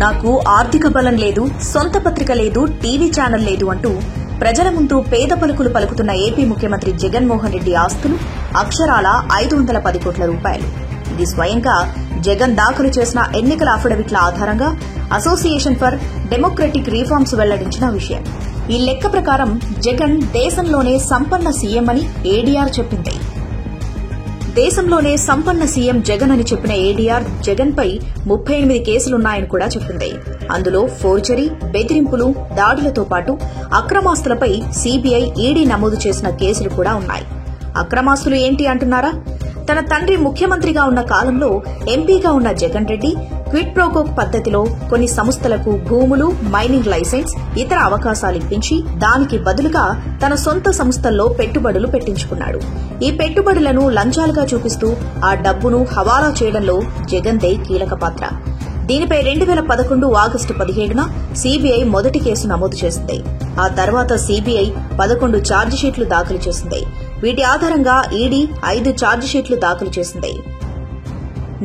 నాకు ఆర్థిక బలం లేదు, సొంత పత్రిక లేదు, టీవీ ఛానల్ లేదు అంటూ ప్రజల ముందు పేద పలుకులు పలుకుతున్న ఏపీ ముఖ్యమంత్రి జగన్మోహన్ రెడ్డి ఆస్తులు అక్షరాల 510 కోట్ల రూపాయలు. ఇది స్వయంగా జగన్ దాఖలు చేసిన ఎన్నికల అఫిడవిట్ల ఆధారంగా అసోసియేషన్ ఫర్ డెమోక్రటిక్ రిఫార్మ్స్ వెల్లడించిన విషయం. ఈ లెక్క ప్రకారం జగన్ దేశంలోనే సంపన్న సీఎం అని ఏడీఆర్ చెప్పింది. దేశంలోనే సంపన్న సీఎం జగన్ అని చెప్పిన ఏడీఆర్ జగన్ పై 38 కేసులున్నాయని కూడా చెప్పింది. అందులో ఫోర్జరీ, బెదిరింపులు, దాడులతో పాటు అక్రమాస్తులపై సీబీఐ, ఈడీ నమోదు చేసిన కేసులు కూడా ఉన్నాయి. అక్రమాస్తులు ఏంటి అంటున్నారా? తన తండ్రి ముఖ్యమంత్రిగా ఉన్న కాలంలో ఎంపీగా ఉన్న జగన్ రెడ్డి క్విడ్ ప్రోకో పద్దతిలో కొన్ని సంస్థలకు భూములు, మైనింగ్ లైసెన్స్, ఇతర అవకాశాలు ఇప్పించి దానికి బదులుగా తన సొంత సంస్థల్లో పెట్టుబడులు పెట్టించుకున్నాడు. ఈ పెట్టుబడులను లంచాలుగా చూపిస్తూ ఆ డబ్బును హవాలా చేయడంలో జగన్దే కీలక పాత్ర. దీనిపై 2011 ఆగస్టు 17న సీబీఐ మొదటి కేసు నమోదు చేసింది. ఆ తర్వాత సీబీఐ 11 ఛార్జిషీట్లు దాఖలు చేసింది. వీటి ఆధారంగా ఈడీ 5 ఛార్జిషీట్లు దాఖలు చేసింది.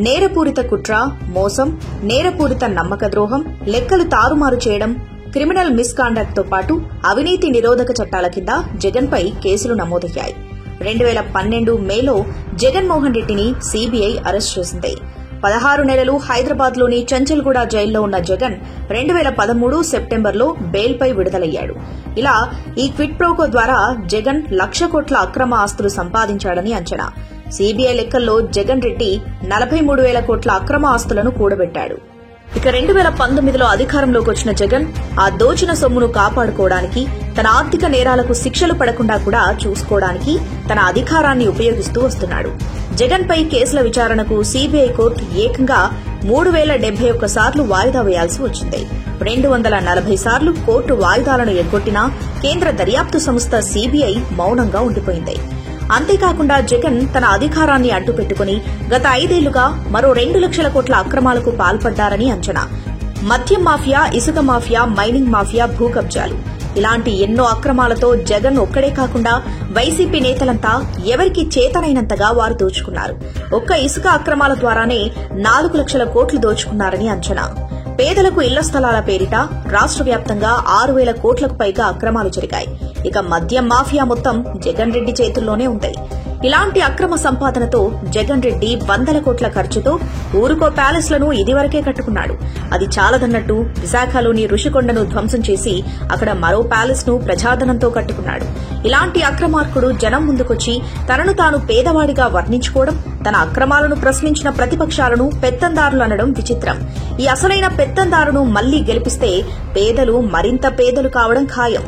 నేరపూరిత కుట్ర, మోసం, నేరపూరిత నమ్మక ద్రోహం, లెక్కలు తారుమారు చేయడం, క్రిమినల్ మిస్కాండక్ట్ తో పాటు అవినీతి నిరోధక చట్టాల కింద జగన్ పై కేసులు నమోదయ్యాయి. 2012 మేలో జగన్మోహన్ రెడ్డిని సీబీఐ అరెస్ట్ చేసింది. 16 నెలలు హైదరాబాద్లోని చంచల్గూడ జైల్లో ఉన్న జగన్ 2013 సెప్టెంబర్లో బెయిల్పై విడుదలయ్యాడు. ఇలా ఈ క్విడ్ ప్రోకో ద్వారా జగన్ 1,00,000 కోట్ల అక్రమ ఆస్తులు సంపాదించాడని అంచనా. సీబీఐ లెక్కల్లో జగన్ రెడ్డి 43,000 కోట్ల అక్రమ ఆస్తులను కూడబెట్టాడు. ఇక 2019లో అధికారంలోకి వచ్చిన జగన్ ఆ దోచిన సొమ్మును కాపాడుకోవడానికి, తన ఆర్థిక నేరాలకు శిక్షలు పడకుండా కూడా చూసుకోవడానికి తన అధికారాన్ని ఉపయోగిస్తూ వస్తున్నాడు. జగన్ పై కేసుల విచారణకు సీబీఐ కోర్టు ఏకంగా 3071 సార్లు వాయిదా వేయాల్సి వచ్చింది. 240 సార్లు కోర్టు వాయిదాలను ఎగ్గొట్టినా కేంద్ర దర్యాప్తు సంస్థ సీబీఐ మౌనంగా ఉండిపోయింది. అంతేకాకుండా జగన్ తన అధికారాన్ని అడ్డుపెట్టుకుని గత 5 ఏళ్లుగా మరో 2 లక్షల కోట్ల అక్రమాలకు పాల్పడ్డారని అంచనా. మద్యం మాఫియా, ఇసుక మాఫియా, మైనింగ్ మాఫియా, భూ కబ్జాలు ఇలాంటి ఎన్నో అక్రమాలతో జగన్ ఒక్కడే కాకుండా వైసీపీ నేతలంతా ఎవరికి చేతనైనంతగా వారు దోచుకున్నారు. ఒక్క ఇసుక అక్రమాల ద్వారానే 4 లక్షల కోట్లు దోచుకున్నారని అంచనా. పేదలకు ఇళ్ల స్థలాల పేరిట రాష్ట్ర వ్యాప్తంగా 6,000 కోట్లకు పైగా అక్రమాలు జరిగాయి. ఇక మద్యం మాఫియా మొత్తం జగన్ రెడ్డి చేతుల్లోనే ఉంది. ఇలాంటి అక్రమ సంపాదనతో జగన్ రెడ్డి 100 కోట్ల ఖర్చుతో ఊరుకో ప్యాలెస్లను ఇదివరకే కట్టుకున్నాడు. అది చాలదన్నట్టు విశాఖలోని రుషికొండను ధ్వంసం చేసి అక్కడ మరో ప్యాలెస్ ను ప్రజాధనంతో కట్టుకున్నాడు. ఇలాంటి అక్రమార్కుడు జనం ముందుకొచ్చి తనను తాను పేదవాడిగా వర్ణించుకోవడం, తన అక్రమాలను ప్రశ్నించిన ప్రతిపక్షాలను పెత్తందారులు అనడం విచిత్రం. ఈ అసలైన పెత్తందారును మళ్లీ గెలిపిస్తే పేదలు మరింత పేదలు కావడం ఖాయం.